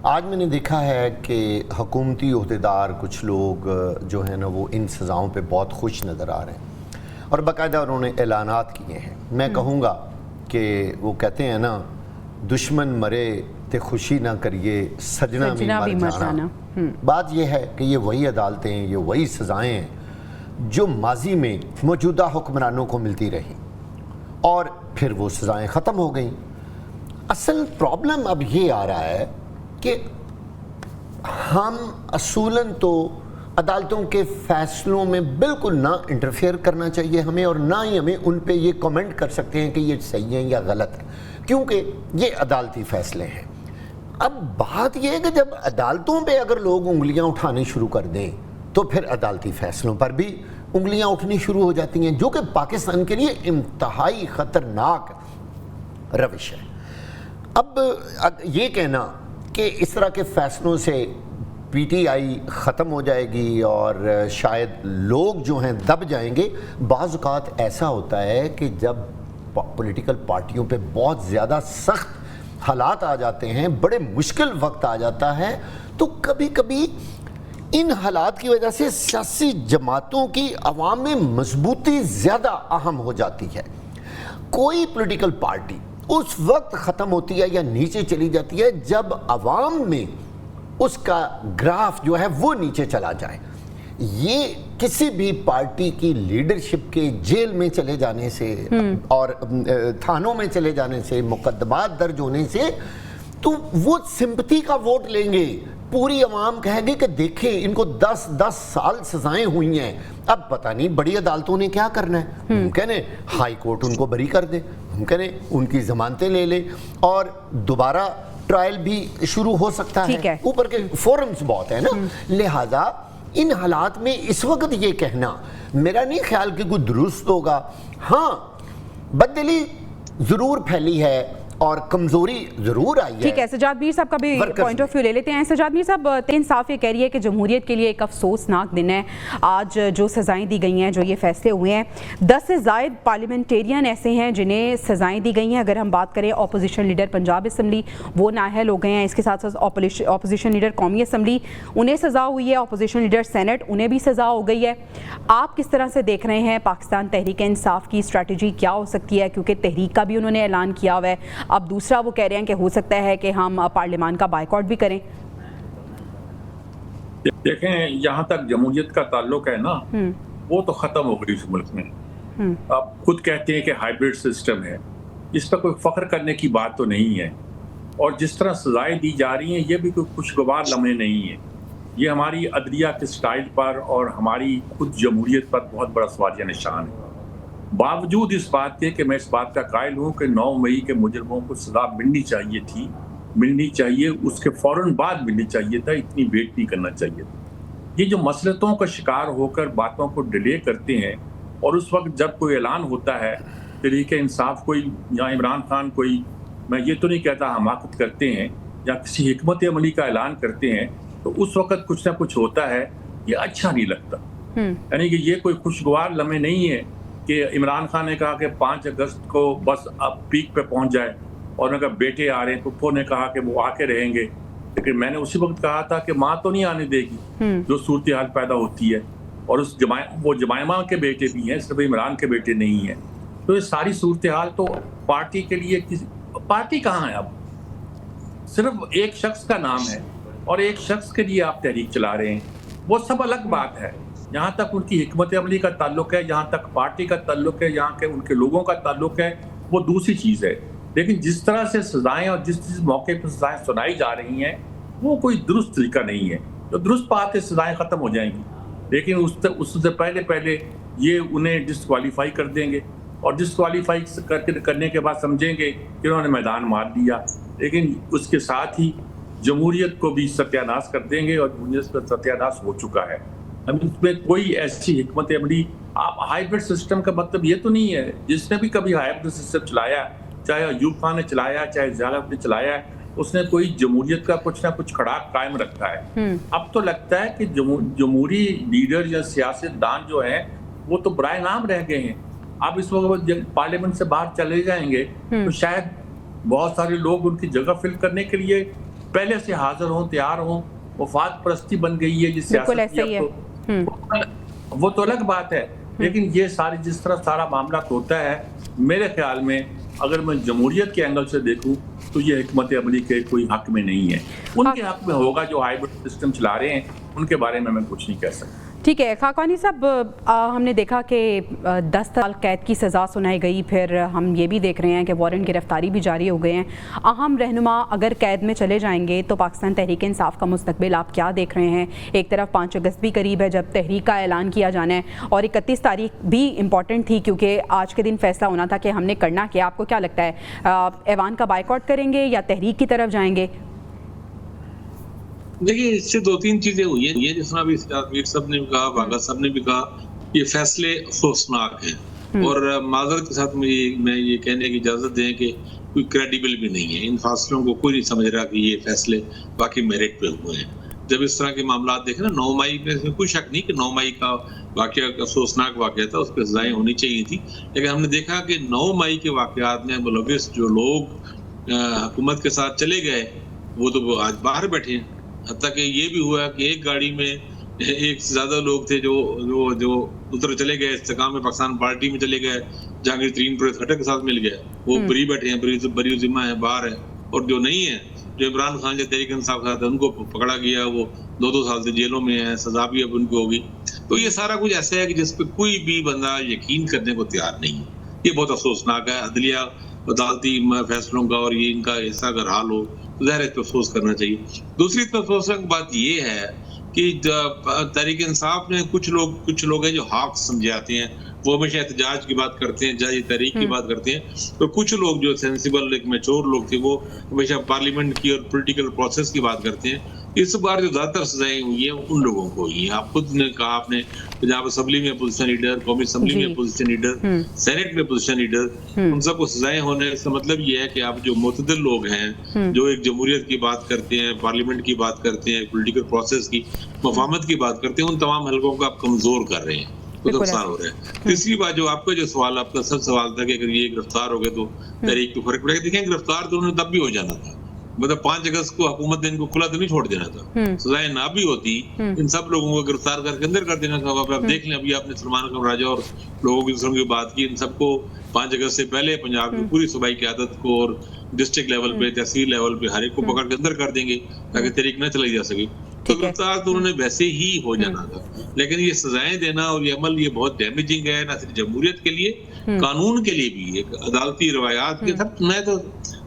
آج میں نے دیکھا ہے کہ حکومتی عہدیدار کچھ لوگ جو ہیں نا وہ ان سزاؤں پہ بہت خوش نظر آ رہے ہیں اور باقاعدہ انہوں نے اعلانات کیے ہیں. میں کہوں گا کہ وہ کہتے ہیں نا دشمن مرے تے خوشی نہ کریے سجنا بھی مر جانا. بات یہ ہے کہ یہ وہی عدالتیں ہیں, یہ وہی سزائیں ہیں جو ماضی میں موجودہ حکمرانوں کو ملتی رہی اور پھر وہ سزائیں ختم ہو گئیں. اصل پرابلم اب یہ آ رہا ہے کہ ہم اصولاً تو عدالتوں کے فیصلوں میں بالکل نہ انٹرفیئر کرنا چاہیے ہمیں, اور نہ ہی ہمیں ان پہ یہ کمنٹ کر سکتے ہیں کہ یہ صحیح ہے یا غلط ہے, کیونکہ یہ عدالتی فیصلے ہیں. اب بات یہ ہے کہ جب عدالتوں پہ اگر لوگ انگلیاں اٹھانے شروع کر دیں تو پھر عدالتی فیصلوں پر بھی انگلیاں اٹھنی شروع ہو جاتی ہیں, جو کہ پاکستان کے لیے انتہائی خطرناک روش ہے. اب یہ کہنا کہ اس طرح کے فیصلوں سے پی ٹی آئی ختم ہو جائے گی اور شاید لوگ جو ہیں دب جائیں گے, بعض اوقات ایسا ہوتا ہے کہ جب پولیٹیکل پارٹیوں پہ بہت زیادہ سخت حالات آ جاتے ہیں, بڑے مشکل وقت آ جاتا ہے, تو کبھی کبھی ان حالات کی وجہ سے سیاسی جماعتوں کی عوام میں مضبوطی زیادہ اہم ہو جاتی ہے. کوئی پولیٹیکل پارٹی اس وقت ختم ہوتی ہے یا نیچے چلی جاتی ہے جب عوام میں اس کا گراف جو ہے وہ نیچے چلا جائے. یہ کسی بھی پارٹی کی لیڈرشپ کے جیل میں چلے جانے سے اور تھانوں میں چلے جانے سے, مقدمات درج ہونے سے, تو وہ سمپتھی کا ووٹ لیں گے. پوری عوام کہے گی کہ دیکھیں ان کو 10 سال سزائیں ہوئی ہیں, اب پتہ نہیں بڑی عدالتوں نے کیا کرنا ہے. ممکن ہے ہائی کورٹ ان کو بری کر دے, ممکن ہے ان کی ضمانتیں لے لے اور دوبارہ ٹرائل بھی شروع ہو سکتا ہے. اوپر کے فورمز بہت ہیں نا, لہٰذا ان حالات میں اس وقت یہ کہنا میرا نہیں خیال کہ کوئی درست ہوگا. ہاں بددلی ضرور پھیلی ہے اور کمزوری ضرور آئی ہے. ٹھیک ہے, سجاد میر صاحب کا بھی پوائنٹ آف ویو لے لیتے ہیں. سجاد میر صاحب, انصاف یہ کہہ رہی ہے کہ جمہوریت کے لیے ایک افسوسناک دن ہے آج. جو سزائیں دی گئی ہیں, جو یہ فیصلے ہوئے ہیں, 10 سے زائد پارلیمنٹیرین ایسے ہیں جنہیں سزائیں دی گئی ہیں. اگر ہم بات کریں اپوزیشن لیڈر پنجاب اسمبلی, وہ نااہل ہو گئے ہیں. اس کے ساتھ ساتھ اپوزیشن لیڈر قومی اسمبلی, انہیں سزا ہوئی ہے. اپوزیشن لیڈر سینٹ, انہیں بھی سزا ہو گئی ہے. آپ کس طرح سے دیکھ رہے ہیں پاکستان تحریک انصاف کی اسٹریٹجی کیا ہو سکتی ہے, کیونکہ تحریک کا بھی انہوں نے اعلان کیا ہوا ہے. اب دوسرا وہ کہہ رہے ہیں کہ ہو سکتا ہے کہ ہم پارلیمان کا بائیکاٹ بھی کریں. دیکھیں, یہاں تک جمہوریت کا تعلق ہے نا, وہ تو ختم ہو گئی اس ملک میں. آپ خود کہتے ہیں کہ ہائیبرڈ سسٹم ہے, اس پر کوئی فخر کرنے کی بات تو نہیں ہے. اور جس طرح سزائیں دی جا رہی ہیں یہ بھی کوئی خوشگوار لمحے نہیں ہے. یہ ہماری عدلیہ کے سٹائل پر اور ہماری خود جمہوریت پر بہت بڑا سوالیہ نشان ہے. باوجود اس بات کے کہ میں اس بات کا قائل ہوں کہ 9 مئی کے مجرموں کو سزا ملنی چاہیے تھی, ملنی چاہیے, اس کے فوراً بعد ملنی چاہیے تھا, اتنی ویٹ نہیں کرنا چاہیے تھا. یہ جو مسلطوں کا شکار ہو کر باتوں کو ڈیلے کرتے ہیں, اور اس وقت جب کوئی اعلان ہوتا ہے تحریک انصاف کوئی یا عمران خان کوئی, میں یہ تو نہیں کہتا حماقت کرتے ہیں یا کسی حکمت عملی کا اعلان کرتے ہیں, تو اس وقت کچھ نہ کچھ ہوتا ہے, یہ اچھا نہیں لگتا. یعنی کہ یہ کوئی خوشگوار لمحے نہیں ہے کہ عمران خان نے کہا کہ 5 اگست کو بس اب پیک پہ پہنچ جائے, اور ان کا بیٹے آ رہے ہیں, پپھو نے کہا کہ وہ آ کے رہیں گے. لیکن میں نے اسی وقت کہا تھا کہ ماں تو نہیں آنے دے گی جو صورتحال پیدا ہوتی ہے, اور وہ جمائمہ کے بیٹے بھی ہیں, صرف عمران کے بیٹے نہیں ہیں. تو یہ ساری صورتحال تو پارٹی کے لیے, پارٹی کہاں ہے اب؟ صرف ایک شخص کا نام ہے اور ایک شخص کے لیے آپ تحریک چلا رہے ہیں, وہ سب الگ بات ہے. جہاں تک ان کی حکمت عملی کا تعلق ہے, جہاں تک پارٹی کا تعلق ہے, جہاں کے ان کے لوگوں کا تعلق ہے, وہ دوسری چیز ہے. لیکن جس طرح سے سزائیں اور جس موقع پر سزائیں سنائی جا رہی ہیں, وہ کوئی درست طریقہ نہیں ہے. تو درست بات ہے سزائیں ختم ہو جائیں گی, لیکن اس سے پہلے یہ انہیں ڈسکوالیفائی کر دیں گے, اور ڈسکوالیفائی کرنے کے بعد سمجھیں گے کہ انہوں نے میدان مار دیا. لیکن اس کے ساتھ ہی جمہوریت کو بھی ستیہ کر دیں گے, اور جمہوریت کا ستیہ ہو چکا ہے. اس میں کوئی ایسی حکمت عملی, آپ ہائیبرڈ سسٹم کا مطلب یہ تو نہیں ہے, جس نے بھی کبھی ہائیبرڈ سسٹم چلایا, چاہے ایوب خان نے چلایا, چاہے ضیاء نے چلایا, اس نے کوئی جمہوریت کا کچھ نہ کچھ کھڑاک قائم رکھا ہے. اب تو لگتا ہے کہ جمہوری لیڈر یا سیاست دان جو ہیں وہ تو برائے نام رہ گئے ہیں. اب اس وقت پارلیمنٹ سے باہر چلے جائیں گے تو شاید بہت سارے لوگ ان کی جگہ فل کرنے کے لیے پہلے سے حاضر ہوں، تیار ہوں. وفات پرستی بن گئی ہے جس سیاست کی، وہ تو الگ بات ہے. لیکن یہ ساری جس طرح سارا معاملہ ہوتا ہے، میرے خیال میں اگر میں جمہوریت کے اینگل سے دیکھوں تو یہ حکمت عملی کے کوئی حق میں نہیں ہے. ان کے حق میں ہوگا جو ہائیبرڈ سسٹم چلا رہے ہیں، ان کے بارے میں کچھ نہیں کہہ سکتا. ٹھیک ہے خاقانی صاحب، ہم نے دیکھا کہ 10 سال قید کی سزا سنائی گئی، پھر ہم یہ بھی دیکھ رہے ہیں کہ وارنٹ گرفتاری بھی جاری ہو گئے ہیں. اہم رہنما اگر قید میں چلے جائیں گے تو پاکستان تحریک انصاف کا مستقبل آپ کیا دیکھ رہے ہیں؟ ایک طرف 5 اگست بھی قریب ہے جب تحریک کا اعلان کیا جانا ہے، اور 31 تاریخ بھی امپورٹنٹ تھی کیونکہ آج کے دن فیصلہ ہونا تھا کہ ہم نے کرنا کیا. آپ کو کیا لگتا ہے ایوان کا بائیکاٹ کریں گے یا تحریک کی طرف جائیں گے؟ دیکھیے اس سے 2-3 چیزیں ہوئی ہیں. یہ جس طرح بھی سجاد میر صاحب نے بھی کہا، باغا صاحب نے بھی کہا، یہ فیصلے افسوسناک ہیں. اور معذرت کے ساتھ میں یہ کہنے کی اجازت دیں کہ کوئی کریڈیبل بھی نہیں ہے. ان فیصلوں کو کوئی نہیں سمجھ رہا کہ یہ فیصلے واقعی میرٹ پہ ہوئے ہیں. جب اس طرح کے معاملات دیکھیں نا، 9 مئی میں کوئی شک نہیں کہ 9 مئی کا واقعہ افسوسناک واقعہ تھا، اس پہ سزائیں ہونی چاہیے تھی. لیکن ہم نے دیکھا کہ 9 مئی کے واقعات میں ملوث جو لوگ حکومت کے ساتھ چلے گئے وہ تو آج باہر بیٹھے ہیں. حتیٰ کہ یہ بھی ہوا کہ ایک گاڑی میں ایک سے زیادہ لوگ تھے جو ادھر چلے گئے، استحکام میں پاکستان پارٹی میں چلے گئے، جہانگیر ترین پریس کھٹر کے ساتھ مل گئے، وہ بری بیٹھے ہیں، بری ذمہ ہیں، باہر ہیں. اور جو نہیں ہیں، جو عمران خان جو تحریک انصاف کے ساتھ ان کو پکڑا گیا، وہ 2 سال سے جیلوں میں ہیں، سزا بھی اب ان کو ہوگی. تو یہ سارا کچھ ایسا ہے کہ جس پہ کوئی بھی بندہ یقین کرنے کو تیار نہیں ہے. یہ بہت افسوسناک ہے. عدلیہ عدالتی فیصلوں کا اور یہ ان کا ایسا اگر حال ہو تو ظاہر ہے تو افسوس کرنا چاہیے. دوسری افسوسناک بات یہ ہے کہ تحریک انصاف میں کچھ لوگ ہیں جو حق سمجھے آتے ہیں، وہ ہمیشہ احتجاج کی بات کرتے ہیں، جاری تحریک کی بات کرتے ہیں. تو کچھ لوگ جو سینسیبل ایک میچور لوگ تھے وہ ہمیشہ پارلیمنٹ کی اور پولیٹیکل پروسیس کی بات کرتے ہیں. اس بار جو زیادہ تر سزائیں ہوئی ہیں ان لوگوں کو ہوئی ہیں. آپ خود نے کہا، آپ نے پنجاب اسمبلی میں اپوزیشن لیڈر، قومی اسمبلی میں اپوزیشن لیڈر، سینٹ میں اپوزیشن لیڈر، ان سب کو سزائیں ہونے کا مطلب یہ ہے کہ آپ جو معتدل لوگ ہیں، جو ایک جمہوریت کی بات کرتے ہیں، پارلیمنٹ کی بات کرتے ہیں، پولیٹیکل پروسیس کی، مفاہمت کی بات کرتے ہیں، ان تمام حلقوں کو آپ کمزور کر رہے ہیں، تو نقصان ہو رہا ہے. تیسری بات جو آپ کا جو سوال، آپ کا سب سوال تھا کہ اگر یہ گرفتار ہو گئے تو تحریک کو فرق پڑے گا. دیکھیں گرفتار تو انہوں نے تب بھی ہو جانا تھا. مطلب 5 اگست کو حکومت نے ان کو کھلا تو نہیں چھوڑ دینا تھا. سزائیں نہ بھی ہوتی، ان سب لوگوں کو گرفتار کر کے اندر کر دینا تھا. آپ دیکھ لیں، ابھی آپ نے سلمان اکرم راجہ اور لوگوں کی دوسروں کی بات کی. ان سب کو 5 اگست سے پہلے پنجاب کی پوری صوبائی قیادت کو اور ڈسٹرکٹ لیول پہ، تحصیل لیول پہ ہر ایک کو پکڑ کے اندر کر دیں گے تاکہ تحریک نہ چلائی جا سکے. تو گرفتار تو انہوں نے ویسے ہی ہو جانا تھا. لیکن یہ سزائیں دینا اور یہ عمل یہ بہت ڈیمیجنگ ہے، نہ صرف جمہوریت کے لیے، قانون کے لیے بھی، ایک عدالتی روایات کے سب. میں تو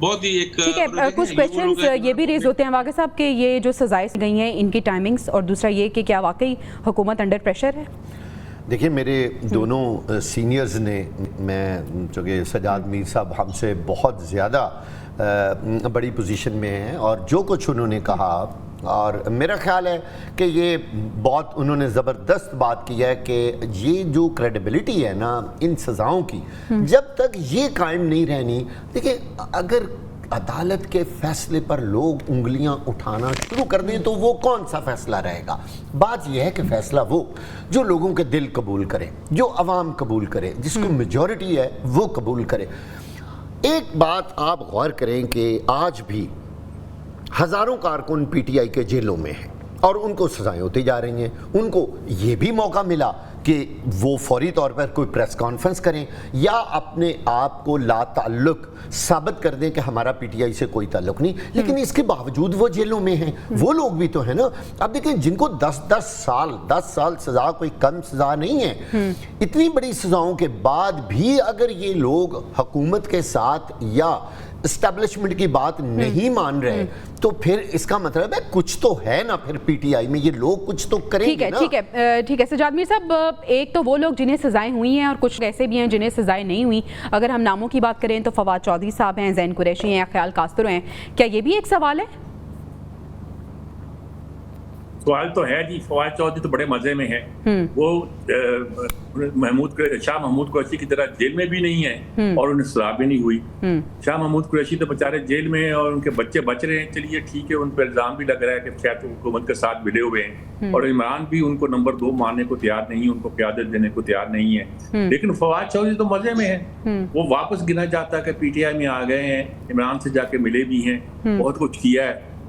بہت ہی ایک ٹھیک ہے، کچھ کویسچنز یہ بھی ریز ہوتے ہیں واقع صاحب کہ یہ جو سزائیں گئی ہیں ان کی ٹائمنگز، اور دوسرا یہ کہ کیا واقعی حکومت انڈر پریشر ہے؟ دیکھیں میرے دونوں سینئرز نے، میں چونکہ سجاد میر صاحب ہم سے بہت زیادہ بڑی پوزیشن میں ہیں، اور جو کچھ انہوں نے کہا، اور میرا خیال ہے کہ یہ بہت انہوں نے زبردست بات کی ہے کہ یہ جو کریڈیبلٹی ہے نا ان سزاؤں کی، جب تک یہ قائم نہیں رہنی. دیکھیں اگر عدالت کے فیصلے پر لوگ انگلیاں اٹھانا شروع کر دیں تو وہ کون سا فیصلہ رہے گا؟ بات یہ ہے کہ فیصلہ وہ جو لوگوں کے دل قبول کرے، جو عوام قبول کرے، جس کو میجورٹی ہے وہ قبول کرے. ایک بات آپ غور کریں کہ آج بھی ہزاروں کارکن پی ٹی آئی کے جیلوں میں ہیں اور ان کو سزائیں ہوتی جا رہی ہیں. ان کو یہ بھی موقع ملا کہ وہ فوری طور پر کوئی پریس کانفرنس کریں یا اپنے آپ کو لا تعلق ثابت کر دیں کہ ہمارا پی ٹی آئی سے کوئی تعلق نہیں، لیکن اس کے باوجود وہ جیلوں میں ہیں. وہ لوگ بھی تو ہیں نا. اب دیکھیں جن کو 10 سال سزا کوئی کم سزا نہیں ہے، اتنی بڑی سزاؤں کے بعد بھی اگر یہ لوگ حکومت کے ساتھ یا اسٹیبلشمنٹ کی بات نہیں مان رہے تو پھر اس کا مطلب ہے کچھ تو ہے نا. پھر پی ٹی آئی میں یہ لوگ کچھ تو کریں گے نا. ٹھیک ہے سجاد میر صاحب، ایک تو وہ لوگ جنہیں سزائیں ہوئی ہیں اور کچھ ایسے بھی ہیں جنہیں سزائیں نہیں ہوئی. اگر ہم ناموں کی بات کریں تو فواد چودھری صاحب ہیں، زین قریشی ہیں، خیال کاسترو ہیں. کیا یہ بھی ایک سوال ہے؟ سوال تو ہے جی. فواد چودھری تو بڑے مزے میں ہیں. وہ شاہ محمود قریشی کی طرح جیل میں بھی نہیں ہیں اور انہیں سزا بھی نہیں ہوئی. شاہ محمود قریشی تو بیچارے جیل میں ہیں اور ان کے بچے بچ رہے ہیں. چلیے ٹھیک ہے، ان پہ الزام بھی لگ رہا ہے کہ شاید حکومت کے ساتھ ملے ہوئے ہیں، اور عمران بھی ان کو نمبر 2 ماننے کو تیار نہیں ہے، ان کو قیادت دینے کو تیار نہیں ہے. لیکن فواد چودھری تو مزے میں ہیں. وہ واپس گنا جاتا ہے کہ پی ٹی آئی میں آ گئے ہیں، عمران سے جا کے ملے بھی ہیں، بہت کچھ کیا ہے.